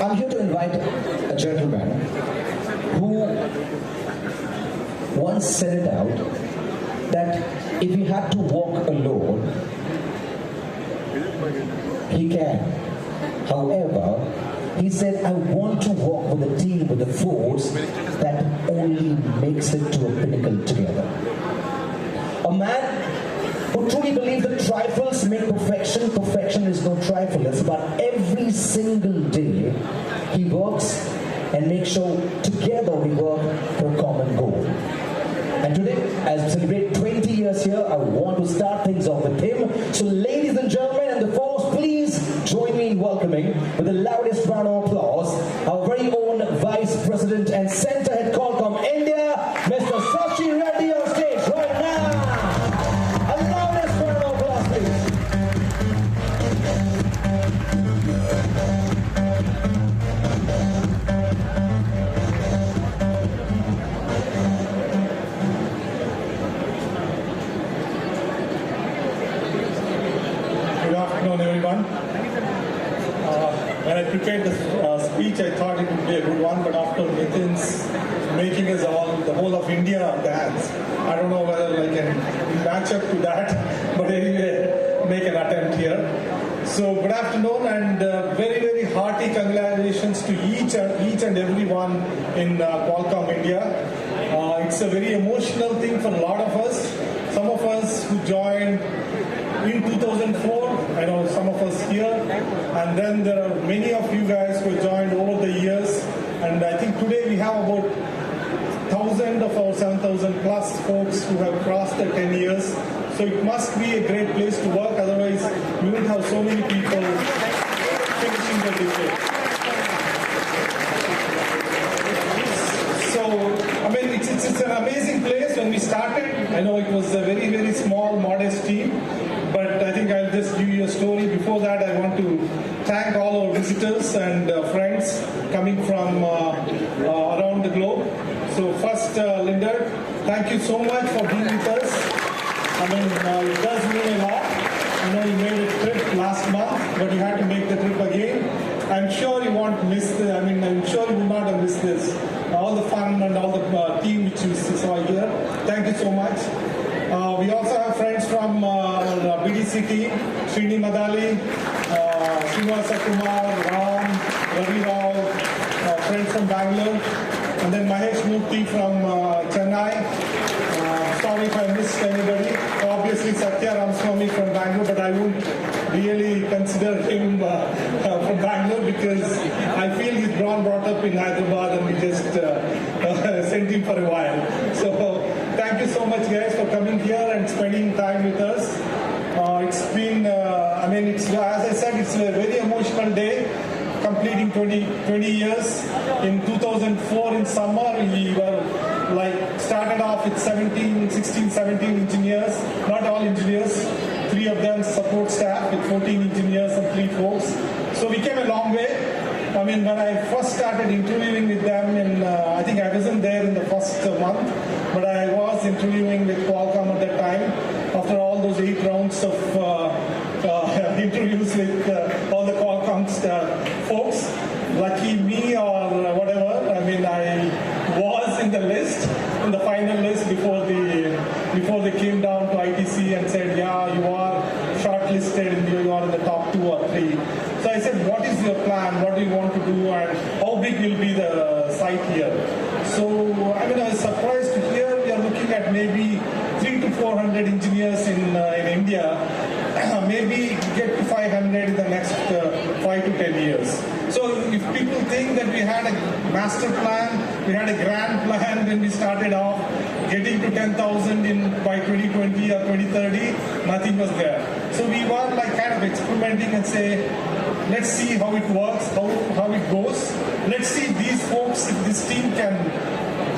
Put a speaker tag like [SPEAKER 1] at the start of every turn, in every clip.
[SPEAKER 1] I'm here to invite a gentleman who once said it out that if he had to walk alone, he can. However, he said, I want to walk with a team, with a force that only makes it to a pinnacle together. A man who truly believes that trifles make perfection. Perfection is no trifle. It's about every single day he works and makes sure together we work for a common goal. And today, as we celebrate 20 years here, I want to start things off with him. So ladies and gentlemen and the force, please join me in welcoming with the loudest round of applause our very own Vice President and Center Head Qualcomm India, Mr. Shasi Reddy on stage right now. A loudest round of applause, please.
[SPEAKER 2] Good afternoon, everyone. When I prepared the speech, I thought it would be a good one, but after Nitin's making us all, the whole of India dance, I don't know whether I can match up to that, but anyway, make an attempt here. So, good afternoon and very, very hearty congratulations to each and every one in Qualcomm India. It's a very emotional thing for a lot of us. Some of us who joined in 2004, I know some of us here, and then there are many of you guys who joined over the years, and I think today we have about 1,000 of our 7,000 plus folks who have crossed the 10 years, so it must be a great place to work, otherwise we wouldn't have so many people finishing the decade. So, I mean, it's an amazing place. When we started, I know it was a very, very small, modest team, but I think I'll just give you a story. Before that, I want to thank all our visitors and friends coming from around the globe. So first, Linda, thank you so much for being with us. I mean, it does mean a lot. I know you made a trip last month, but you had to make the trip again. I'm sure you won't miss this. I mean, I'm sure you will not have missed this. All the fun and all the team which you saw here. Thank you so much. We also have friends from the BDC team, Srini Madali, Srinivasa Kumar, Ram, Ravi Rao, friends from Bangalore, and then Mahesh Murthy from Chennai. Sorry if I missed anybody. Obviously Satya Ramaswamy from Bangalore, but I won't really consider him from Bangalore because I feel he's brought up in Hyderabad and we just sent him for a while. So thank you so much guys for coming here and spending time with us. It's been, I mean, it's, as I said, it's a very emotional day, completing 20 years. In 2004 in summer, we were started off with 16, 17 engineers, not all engineers, 3 of them support staff with 14 engineers and 3 folks. So we came a long way. I mean, when I first started interviewing with them, I think I wasn't there in the first month, but I was interviewing with Qualcomm at that time. After all those 8 rounds of interviews with all the Qualcomm folks, lucky me or whatever, I mean, I was in the list, in the final list before they came down to ITC and said, yeah, you are shortlisted and you are in the top 2 or 3. So I said, what is your plan? What do you want to do? And how big will be the site here? So, I mean, I was surprised to hear we are looking at maybe 300 to 400 engineers in India. Maybe get to 500 in the next 5 to 10 years. So if people think that we had a master plan, we had a grand plan when we started off, getting to 10,000 by 2020 or 2030, nothing was there. So we were kind of experimenting and say, let's see how it works, how it goes. Let's see these folks, if this team can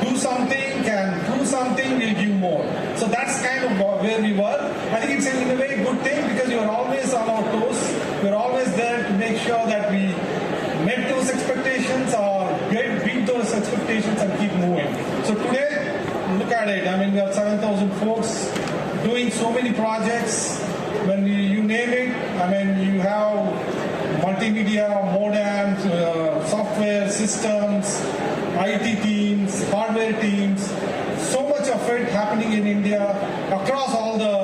[SPEAKER 2] do something, can do something, we'll give more. So that's kind of where we were. I think it's in a very good thing because you're always on our toes. We're always there to make sure that we met those expectations or beat those expectations and keep moving. So today, look at it. I mean, we have 7,000 folks doing so many projects. When you name it, I mean, you have multimedia, modems, software systems, IT teams, hardware teams, so much of it happening in India across all the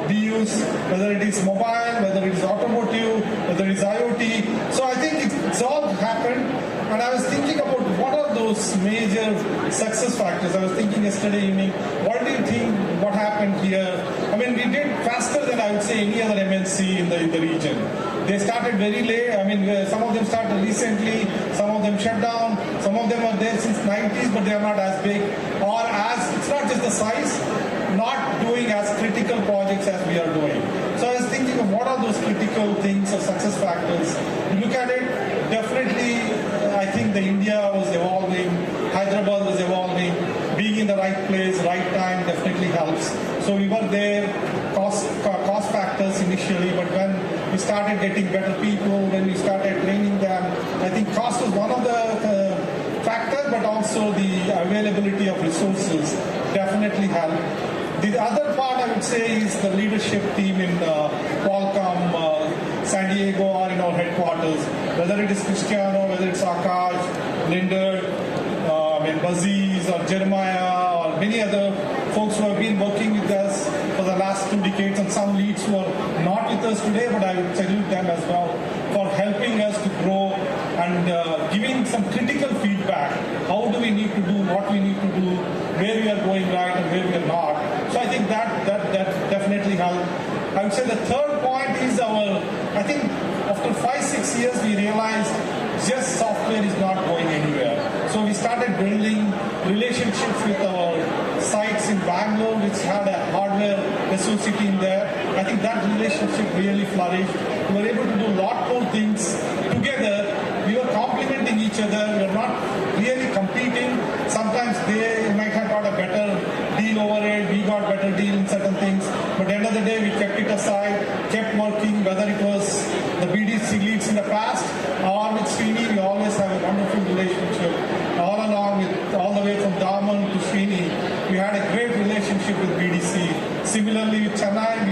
[SPEAKER 2] BUs, whether it is mobile, whether it is automotive, whether it is IoT. So I think it's all happened. And I was thinking about what are those major success factors. I was thinking yesterday evening, what do you think, what happened here? I mean, we did faster than I would say any other MNC in the region. They started very late. I mean, some of them started recently, some of them shut down, some of them are there since 90s, but they are not as big. Or as, it's not just the size, not doing as critical projects as we are doing. So I was thinking of what are those critical things or success factors. You look at it, definitely, I think the India was evolving, Hyderabad was evolving, being in the right place, right time definitely helps. So we were there, cost factors initially, but when we started getting better people, when we started training them, I think cost was one of the factors, but also the availability of resources definitely helped. The other part I would say is the leadership team in Qualcomm, San Diego, or in our headquarters, whether it is Cristiano, whether it's Akash, Linder, Baziz or Jeremiah or many other folks who have been working with us for the last 2 decades, and some leads who are not with us today, but I would salute them as well for helping us to grow and giving some critical feedback. How do we need to do, what we need to do, where we are going right and where we are not. So I think that definitely helped. I would say the third point is I think after 5-6 years we realized just software is not going anywhere. So we started building relationships with our sites in Bangalore, which had a hardware SOC team there. I think that relationship really flourished. We were able to do a lot more things together. We were complementing each other. We were not really competing. Sometimes they might have got a better deal over it. We got better deal in certain things. But at the end of the day, we kept it aside, kept working, whether it was the BDC leads in the past or with Srini. We always have a wonderful relationship. All along, all the way from Daman to Srini, we had a great relationship with BDC. Similarly, with Chennai,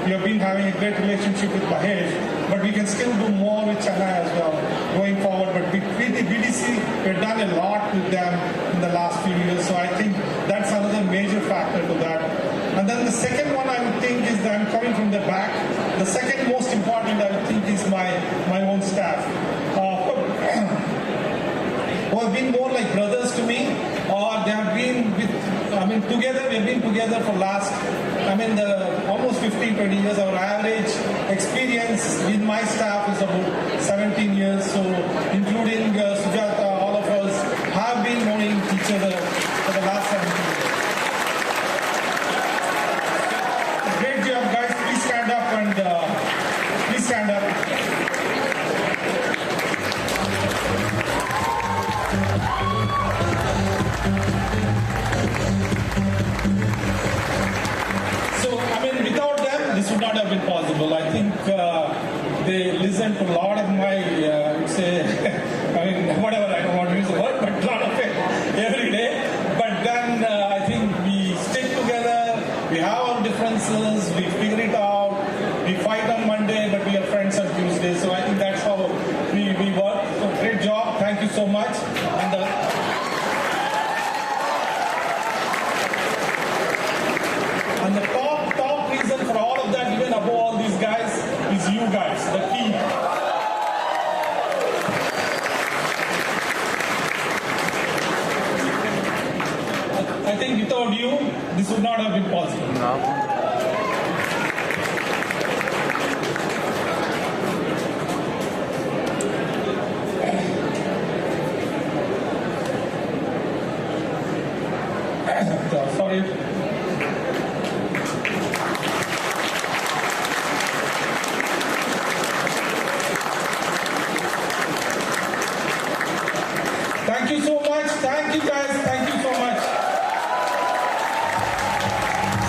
[SPEAKER 2] we have been having a great relationship with Mahesh, but we can still do more with Chennai as well going forward. But with BDC, we've done a lot with them in the last few years, so I think that's another major factor to that. And then the second one I would think is that I'm coming from the back. The second most important I would think is my own staff. Who have been more like brothers to me, or they have been together. We have been together for last, almost 15-20 years. Our average experience with my staff is about 17 years. So, including Sujata, all of us have been knowing each other for the last 17 years. Great job, guys. Please stand up and please stand up. So, without them, this would not have been possible. I think they listened to a lot of my, whatever, I don't want to use the word, but a lot of it every day. But then I think we stick together, we have our differences, we figure it out, we fight on Monday, but we are friends on Tuesday. So I think that's how we work. So great job. Thank you so much. And the top reason for all of that, even above all these guys, is you guys, the team. I think without you, this would not have been possible. No. Sorry. Thank you so much. Thank you guys. Thank you so much.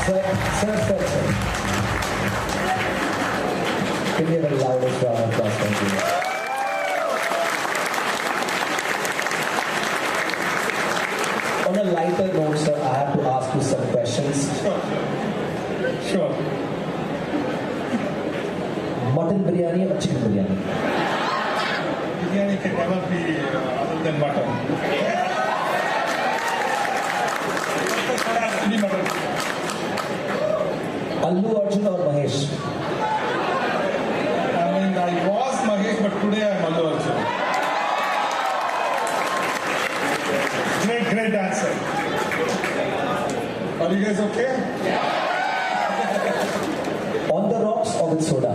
[SPEAKER 1] Sir. Can you have a loudest round of applause? Thank you. On a lighter note, sir, I have to ask you some questions.
[SPEAKER 2] Sure.
[SPEAKER 1] Mutton biryani or chicken biryani?
[SPEAKER 2] biryani can never be other than mutton. It has to be mutton.
[SPEAKER 1] Allu Arjun or Mahesh?
[SPEAKER 2] I mean, I was Mahesh, but today I am Allu Arjun. Great answer. Are you guys okay?
[SPEAKER 1] On the rocks or with soda?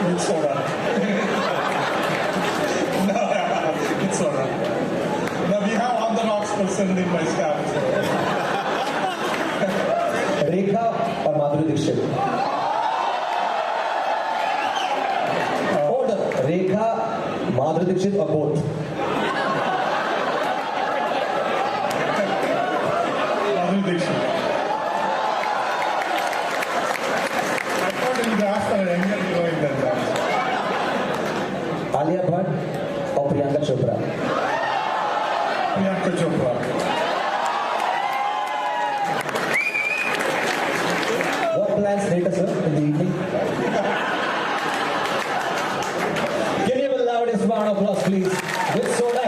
[SPEAKER 2] With soda. No, with soda. Now we have on the rocks person in my staff.
[SPEAKER 1] Rekha or Madhuri Dixit? Order. Rekha, Madhuri Dixit or both?
[SPEAKER 2] Madhuri Dixit. I thought in the after I ended going that dance.
[SPEAKER 1] Alia Bhatt or Priyanka Chopra?
[SPEAKER 2] Priyanka Chopra.
[SPEAKER 1] What plans later, sir, in the evening? Give me a loudest round of applause, please. With soda